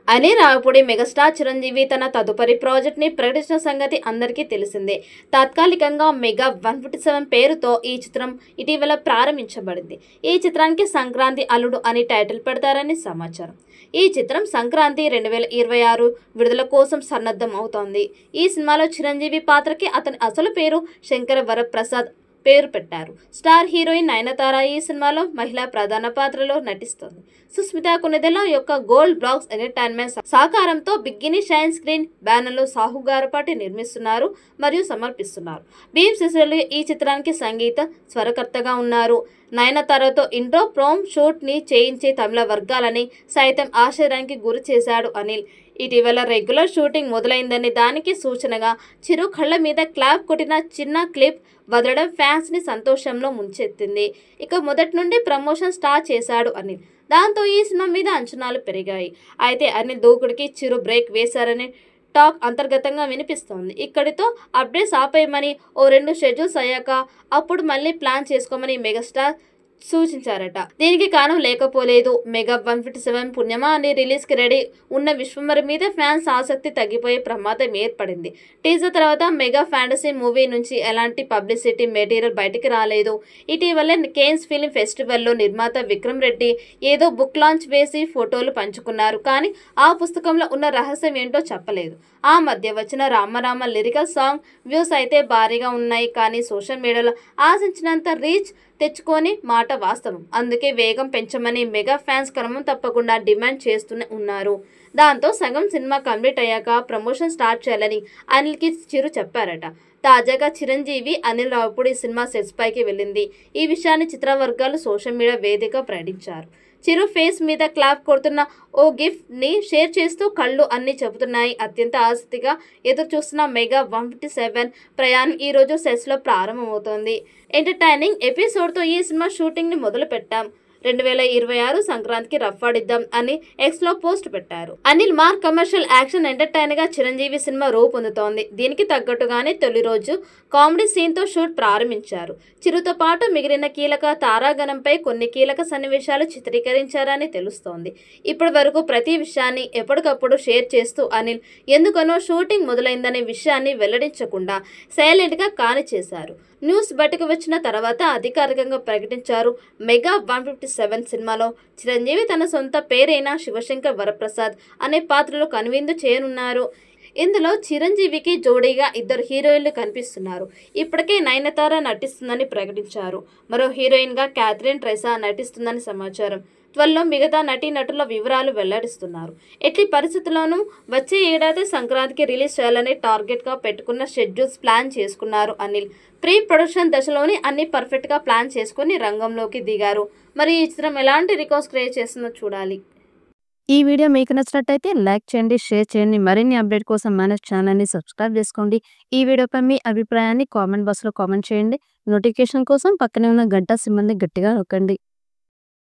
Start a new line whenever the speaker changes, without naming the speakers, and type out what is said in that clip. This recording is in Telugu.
అనిల్ రావిపూడి మెగాస్టార్ చిరంజీవి తన తదుపరి ప్రాజెక్ట్ ని ప్రకటించిన సంగతి అందరికీ తెలిసిందే. తాత్కాలికంగా మెగా 157 పేరుతో ఈ చిత్రం ఇటీవల ప్రారంభించబడింది. ఈ చిత్రానికి సంక్రాంతి అల్లుడు అని టైటిల్ పెడతారని సమాచారం. ఈ చిత్రం సంక్రాంతి 2026 విడుదల కోసం సన్నద్ధం అవుతోంది. ఈ సినిమాలో చిరంజీవి పాత్రకి అతని అసలు పేరు శంకర వరప్రసాద్ పేరు పెట్టారు. స్టార్ హీరోయిన్ నయనతార ఈ సినిమాలో మహిళా ప్రధాన పాత్రలో నటిస్తోంది. సుస్మిత కొణిదెల యొక్క గోల్డ్ బ్లాక్స్ ఎంటర్టైన్మెంట్ సహకారంతో బిగ్గిని షైన్ స్క్రీన్ బ్యానర్లో సాహు గారపాటి నిర్మిస్తున్నారు మరియు సమర్పిస్తున్నారు. భీమ్ సిసిలు ఈ చిత్రానికి సంగీత స్వరకర్తగా ఉన్నారు. నయనతారతో ఇంట్రో ప్రోమ్ షూట్ ని చేయించే తమిళ వర్గాలని సైతం ఆశ్చర్యానికి గురి చేశాడు అనిల్. ఇటీవల రెగ్యులర్ షూటింగ్ మొదలైందని దానికి సూచనగా చిరు కళ్ళ మీద క్లాప్ కొట్టిన చిన్న క్లిప్ వదలడం ఫ్యాన్స్ ని సంతోషంలో ముంచెత్తింది. ఇక మొదటి నుండి ప్రమోషన్ స్టార్ట్ చేశాడు అనిల్. దాంతో ఈ సినిమా మీద అంచనాలు పెరిగాయి. అయితే అనిల్ దూకుడికి చిరు బ్రేక్ వేశారని టాక్ అంతర్గతంగా వినిపిస్తోంది. ఇక్కడితో అప్డేట్స్ ఆపేయమని, ఓ 2 షెడ్యూల్స్ అయ్యాక అప్పుడు మళ్ళీ ప్లాన్ చేసుకోమని మెగాస్టార్ సూచించారట. దీనికి కారణం లేకపోలేదు. మెగా 157 పుణ్యమా అని రిలీజ్ కి రెడీ ఉన్న విశ్వంబరి మీద ఫ్యాన్స్ ఆసక్తి తగ్గిపోయే ప్రమాదం ఏర్పడింది. టీజర్ తర్వాత మెగా ఫ్యాంటసీ మూవీ నుంచి ఎలాంటి పబ్లిసిటీ మెటీరియల్ బయటికి రాలేదు. ఇటీవలే కేన్స్ ఫిల్మ్ ఫెస్టివల్లో నిర్మాత విక్రమ్ రెడ్డి ఏదో బుక్ లాంచ్ వేసి ఫోటోలు పంచుకున్నారు. కానీ ఆ పుస్తకంలో ఉన్న రహస్యం ఏంటో చెప్పలేదు. ఆ మధ్య వచ్చిన రామరామ లిరికల్ సాంగ్ వ్యూస్ అయితే భారీగా ఉన్నాయి. కానీ సోషల్ మీడియాలో ఆశించినంత రీచ్ తెచ్చుకొని మాట వాస్తవం. అందుకే వేగం పెంచమని మెగా ఫ్యాన్స్ క్రమం తప్పకుండా డిమాండ్ చేస్తూనే ఉన్నారు. దాంతో సగం సినిమా కంప్లీట్ అయ్యాక ప్రమోషన్ స్టార్ట్ చేయాలని అనిల్కి చిరు చెప్పారట. తాజాగా చిరంజీవి అనిల్ రావిపూడి సినిమా సెట్స్ పైకి వెళ్ళింది. ఈ విషయాన్ని చిత్రవర్గాలు సోషల్ మీడియా వేదికగా ప్రకటించారు. చిరు ఫేస్ మీద క్లాప్ కొడుతున్న ఓ గిఫ్ట్ ని షేర్ చేస్తూ కళ్ళు అన్ని చెబుతున్నాయి. అత్యంత ఆసక్తిగా ఎదురు చూస్తున్న మెగా 157 ప్రయాణం ఈ రోజు సెట్స్ లో ప్రారంభమవుతోంది. ఎంటర్టైనింగ్ ఎపిసోడ్ తో ఈ సినిమా షూటింగ్ ని మొదలు పెట్టాం. 2026 సంక్రాంతికి రఫ్ ఆడిద్దాం అని ఎక్స్ లో పోస్ట్ పెట్టారు. Anil mark commercial action entertainer గా చిరంజీవి సినిమా రూపొందుతోంది. దీనికి తగ్గట్టుగానే తొలి రోజు కామెడీ సీన్ తో షూట్ ప్రారంభించారు. చిరుతో పాటు మిగిలిన కీలక తారాగణంపై కొన్ని కీలక సన్నివేశాలు చిత్రీకరించారని తెలుస్తోంది. ఇప్పటి వరకు ప్రతి విషయాన్ని ఎప్పటికప్పుడు షేర్ చేస్తూ అనిల్ ఎందుకనో షూటింగ్ మొదలైందనే విషయాన్ని వెల్లడించకుండా సైలెంట్ గా కాని చేశారు. న్యూస్ బయటకు వచ్చిన తర్వాత అధికారికంగా ప్రకటించారు. మెగా 157 సినిమాలో చిరంజీవి తన సొంత పేరైన శివశంకర్ వరప్రసాద్ అనే పాత్రలో కనువిందు చేయనున్నారు. ఇందులో చిరంజీవికి జోడీగా 2 హీరోయిన్లు కనిపిస్తున్నారు. ఇప్పటికే నయనతార నటిస్తుందని ప్రకటించారు. మరో హీరోయిన్ గా క్యాథరిన్ ట్రైసా నటిస్తుందని సమాచారం. త్వరలో మిగతా నటీనటుల వివరాలు వెల్లడిస్తున్నారు. ఎట్టి పరిస్థితుల్లోనూ వచ్చే ఏడాది సంక్రాంతికి రిలీజ్ చేయాలని టార్గెట్ గా పెట్టుకున్న షెడ్యూల్స్ ప్లాన్ చేసుకున్నారు అనిల్. ప్రీ ప్రొడక్షన్ దశలోనే అన్ని పర్ఫెక్ట్ గా ప్లాన్ చేసుకుని రంగంలోకి దిగారు. మరి ఈ చిత్రం ఎలాంటి రికార్డ్స్ క్రియేట్ చేస్తుందో చూడాలి.
ఈ వీడియో మీకు నచ్చినట్టయితే లైక్ చేయండి, షేర్ చేయండి. మరిన్ని అప్డేట్ కోసం మన ఛానల్ని సబ్స్క్రైబ్ చేసుకోండి. ఈ వీడియోపై మీ అభిప్రాయాన్ని కామెంట్ బాక్స్లో కామెంట్ చేయండి. నోటిఫికేషన్ కోసం పక్కనే ఉన్న గంట సింబల్ని గట్టిగా నొక్కండి.